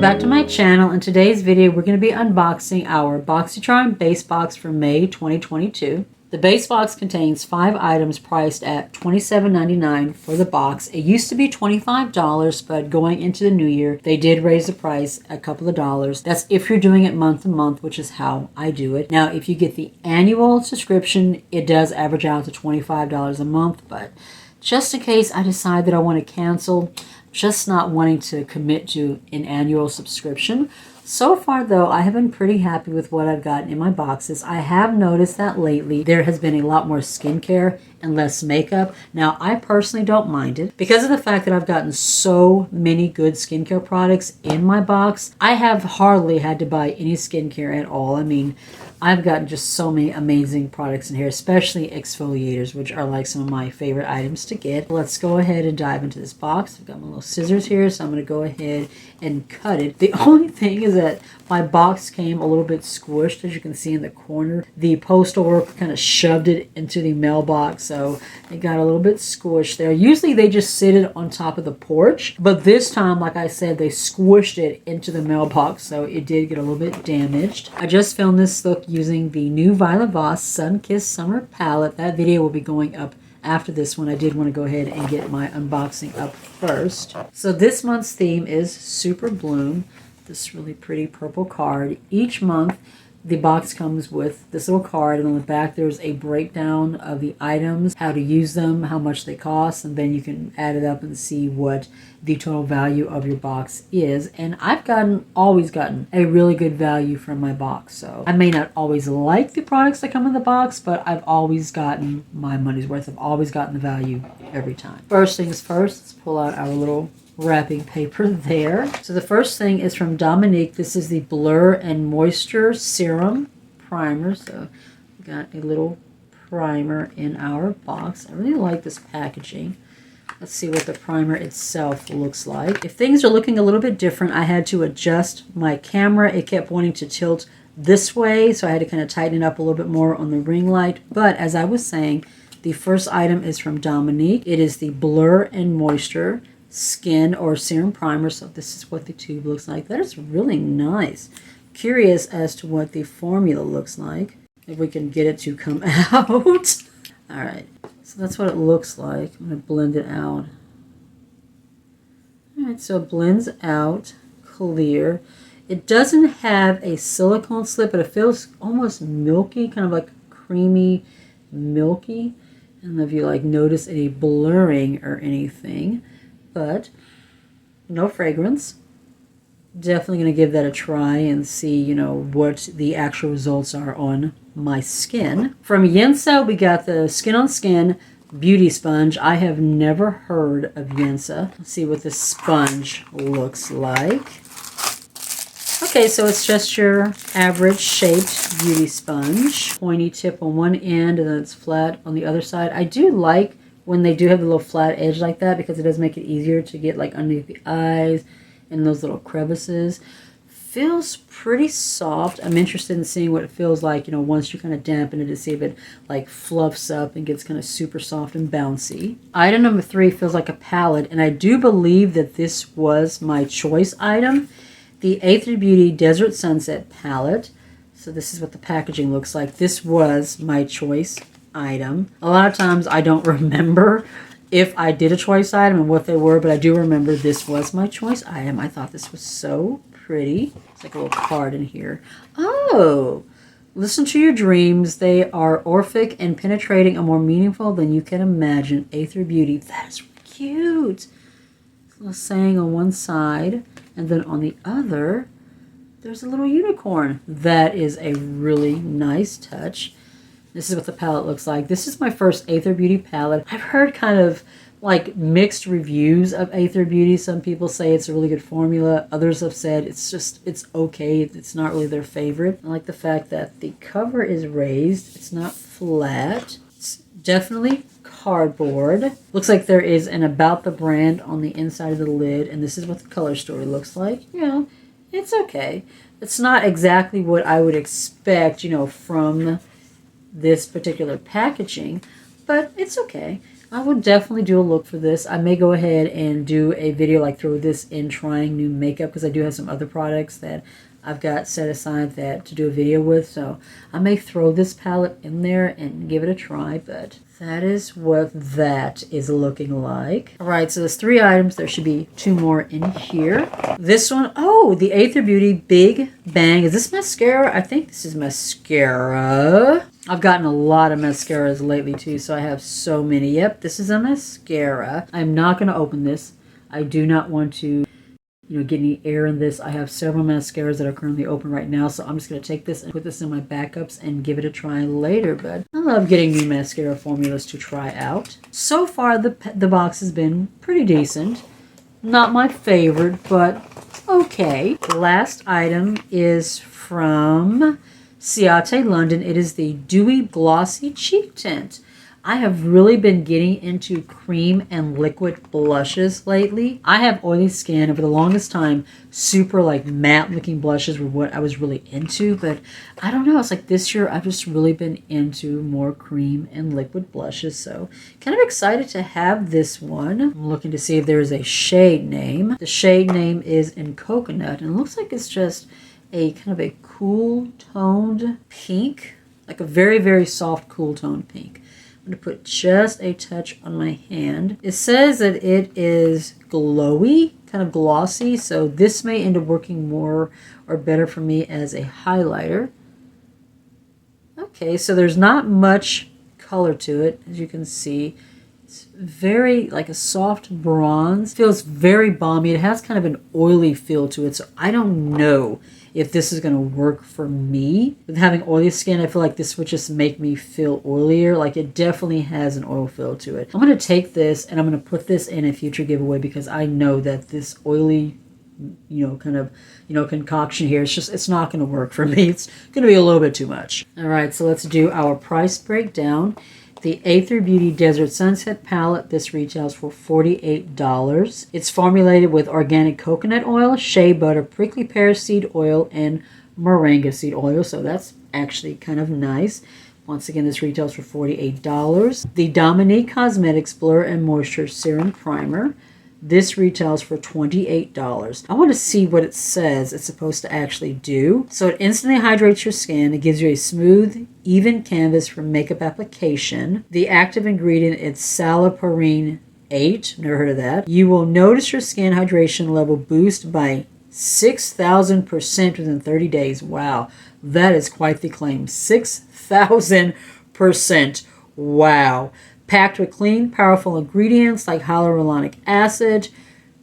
back to my channel. In today's video, we're going to be unboxing our Boxycharm Base Box for May 2022. The base box contains 5 items priced at $27.99 for the box. It used to be $25, but going into the new year, they did raise the price a couple of dollars. That's if you're doing it month to month, which is how I do it. Now, if you get the annual subscription, it does average out to $25 a month, but just in case I decide that I want to cancel, just not wanting to commit to an annual subscription. So far though, I have been pretty happy with what I've gotten in my boxes. I have noticed that lately there has been a lot more skincare and less makeup. Now, I personally don't mind it. Because of the fact that I've gotten so many good skincare products in my box, I have hardly had to buy any skincare at all. I mean, I've gotten just so many amazing products in here, especially exfoliators, which are like some of my favorite items to get. Let's go ahead and dive into this box. I've got my little scissors here, so I'm going to go ahead and cut it. The only thing is that my box came a little bit squished, as you can see in the corner. The postal worker kind of shoved it into the mailbox, so it got a little bit squished there. Usually they just sit it on top of the porch, but this time, like I said, they squished it into the mailbox, so it did get a little bit damaged. I just filmed this look using the new Violet Voss Sunkissed Summer Palette. That video will be going up after this one. I did want to go ahead and get my unboxing up first. So this month's theme is Super Bloom. This really pretty purple card. Each month the box comes with this little card, and on the back there's a breakdown of the items, how to use them, how much they cost, and then you can add it up and see what the total value of your box is. And I've always gotten a really good value from my box. So I may not always like the products that come in the box, but I've always gotten my money's worth. I've always gotten the value every time. First things first, let's pull out our little wrapping paper there. So the first thing is from Dominique. This is the Blur and Moisture Serum Primer. So we got a little primer in our box. I really like this packaging. Let's see what the primer itself looks like. If things are looking a little bit different, I had to adjust my camera. It kept wanting to tilt this way, so I had to kind of tighten it up a little bit more on the ring light. But as I was saying, the first item is from Dominique. It is the Blur and Moisture Skin or Serum Primer. So this is what the tube looks like. That is really nice. Curious as to what the formula looks like. If we can get it to come out. All right. So that's what it looks like. I'm going to blend it out. All right. So it blends out clear. It doesn't have a silicone slip, but it feels almost milky, kind of like creamy, milky. I don't know if you like notice any blurring or anything. But no fragrance. Definitely going to give that a try and see, you know, what the actual results are on my skin. From Yensa, we got the Skin on Skin Beauty Sponge. I have never heard of Yensa. Let's see what this sponge looks like. Okay, so it's just your average shaped beauty sponge. Pointy tip on one end and then it's flat on the other side. I do like when they do have the little flat edge like that, because it does make it easier to get like underneath the eyes and those little crevices. Feels pretty soft. I'm interested in seeing what it feels like, you know, once you kind of dampen it, to see if it like fluffs up and gets kind of super soft and bouncy. Item number 3 feels like a palette, and I do believe that this was my choice item. The A3 Beauty Desert Sunset Palette. So this is what the packaging looks like. This was my choice item. A lot of times I don't remember if I did a choice item and what they were, but I do remember this was my choice item. I thought this was so pretty. It's like a little card in here. Oh, listen to your dreams. They are orphic and penetrating and more meaningful than you can imagine. A3 Beauty. That is cute. It's a little saying on one side, and then on the other there's a little unicorn. That is a really nice touch. This is what the palette looks like. This is my first A3 Beauty palette. I've heard kind of like mixed reviews of A3 Beauty. Some people say it's a really good formula. Others have said it's okay. It's not really their favorite. I like the fact that the cover is raised. It's not flat. It's definitely cardboard. Looks like there is an About the brand on the inside of the lid. And this is what the color story looks like. You know, it's okay. It's not exactly what I would expect, you know, from this particular packaging, but it's okay. I would definitely do a look for this. I may go ahead and do a video, like throw this in trying new makeup, because I do have some other products that I've got set aside that to do a video with. So I may throw this palette in there and give it a try, but that is what that is looking like. All right, so there's 3 items. There should be 2 more in here. This one, oh, the Aether Beauty Big Bang. Is this mascara? I think this is mascara. I've gotten a lot of mascaras lately too, so I have so many. Yep, this is a mascara. I'm not going to open this. I do not want to get any air in this. I have several mascaras that are currently open right now, so I'm just going to take this and put this in my backups and give it a try later. But I love getting new mascara formulas to try out. So far, the box has been pretty decent. Not my favorite, but okay. The last item is from Ciate London. It is the Dewy Glossy Cheek Tint. I have really been getting into cream and liquid blushes lately. I have oily skin, and for the longest time, super like matte looking blushes were what I was really into. But I don't know, it's like this year I've just really been into more cream and liquid blushes. So kind of excited to have this one. I'm looking to see if there is a shade name. The shade name is in Coconut, and it looks like it's just a kind of a cool toned pink, like a very, very soft cool toned pink. I'm going to put just a touch on my hand. It says that it is glowy, kind of glossy, so this may end up working more or better for me as a highlighter. Okay, so there's not much color to it, as you can see. It's very like a soft bronze. Feels very balmy. It has kind of an oily feel to it, so I don't know if this is going to work for me. With having oily skin, I feel like this would just make me feel oilier. Like it definitely has an oil feel to it. I'm going to take this and I'm going to put this in a future giveaway, because I know that this oily, concoction here, it's not going to work for me. It's going to be a little bit too much. All right, so let's do our price breakdown. The Aether Beauty Desert Sunset Palette, this retails for $48. It's formulated with organic coconut oil, shea butter, prickly pear seed oil, and moringa seed oil. So that's actually kind of nice. Once again, this retails for $48. The Dominique Cosmetics Blur and Moisture Serum Primer. This retails for $28. I want to see what it says it's supposed to actually do. So it instantly hydrates your skin. It gives you a smooth, even canvas for makeup application. The active ingredient is salicylic 8. Never heard of that. You will notice your skin hydration level boost by 6,000% within 30 days. Wow, that is quite the claim. 6,000%. Wow. Packed with clean, powerful ingredients like hyaluronic acid,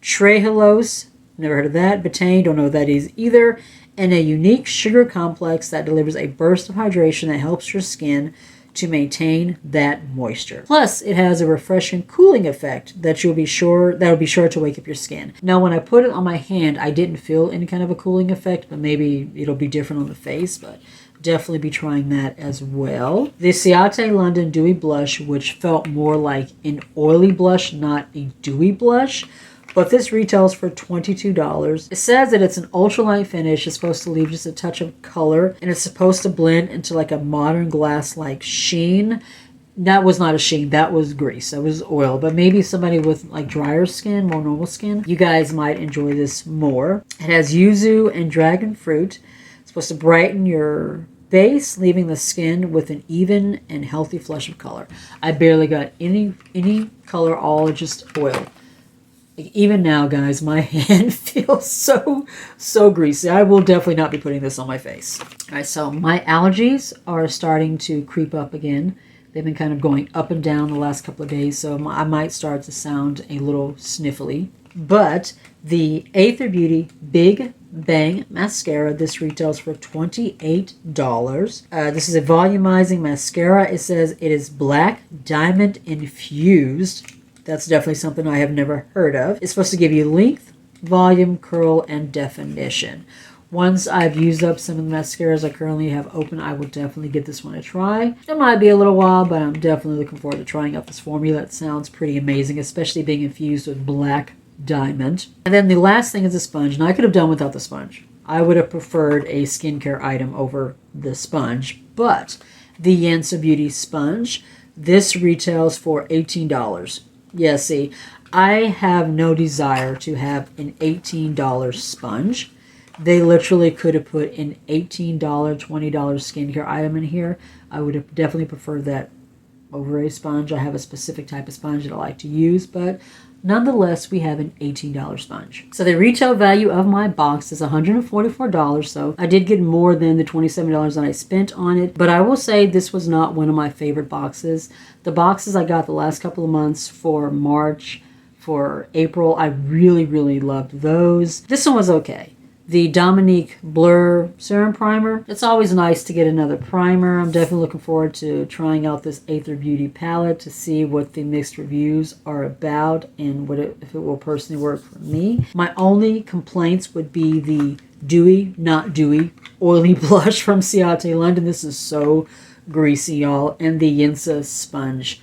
trehalose, never heard of that, betaine, don't know what that is either, and a unique sugar complex that delivers a burst of hydration that helps your skin to maintain that moisture. Plus, it has a refreshing cooling effect that will be sure to wake up your skin. Now, when I put it on my hand, I didn't feel any kind of a cooling effect, but maybe it'll be different on the face, but definitely be trying that as well. The Ciate London Dewy Blush, which felt more like an oily blush, not a dewy blush. But this retails for $22. It says that it's an ultralight finish. It's supposed to leave just a touch of color. And it's supposed to blend into like a modern glass-like sheen. That was not a sheen. That was grease. That was oil. But maybe somebody with like drier skin, more normal skin, you guys might enjoy this more. It has yuzu and dragon fruit. It's supposed to brighten your base, leaving the skin with an even and healthy flush of color. I barely got any color, all just oil. Like even now, guys, my hand feels so greasy. I will definitely not be putting this on my face. All right, so my allergies are starting to creep up again. They've been kind of going up and down the last couple of days, so I might start to sound a little sniffly. But the Aether Beauty Big Bang Mascara, this retails for $28. This is a volumizing mascara. It says it is black diamond infused. That's definitely something I have never heard of. It's supposed to give you length, volume, curl, and definition. Once I've used up some of the mascaras I currently have open, I will definitely give this one a try. It might be a little while, but I'm definitely looking forward to trying out this formula. It sounds pretty amazing, especially being infused with black diamond. And then the last thing is a sponge. Now I could have done without the sponge. I would have preferred a skincare item over the sponge, but the Yansa Beauty sponge. This retails for $18. Yeah, see, I have no desire to have an $18 sponge. They literally could have put an $18, $20 skincare item in here. I would have definitely preferred that over a sponge. I have a specific type of sponge that I like to use, but nonetheless, we have an $18 sponge. So the retail value of my box is $144, so I did get more than the $27 that I spent on it, but I will say this was not one of my favorite boxes. The boxes I got the last couple of months for March, for April, I really, really loved those. This one was okay. The Dominique Blur Serum Primer. It's always nice to get another primer. I'm definitely looking forward to trying out this Aether Beauty palette to see what the mixed reviews are about and if it will personally work for me. My only complaints would be the dewy, not dewy, oily blush from Ciate London. This is so greasy, y'all. And the Yinsa sponge.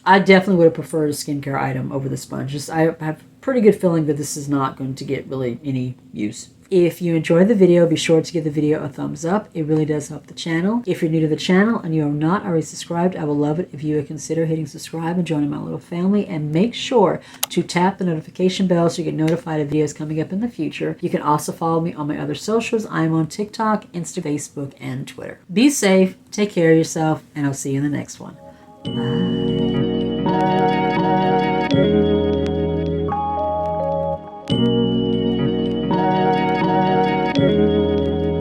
I definitely would have preferred a skincare item over the sponge. I have a pretty good feeling that this is not going to get really any use. If you enjoyed the video, be sure to give the video a thumbs up. It really does help the channel. If you're new to the channel and you are not already subscribed, I will love it if you would consider hitting subscribe and joining my little family. And make sure to tap the notification bell so you get notified of videos coming up in the future. You can also follow me on my other socials. I'm on TikTok, Instagram, Facebook, and Twitter. Be safe, take care of yourself, and I'll see you in the next one. Bye.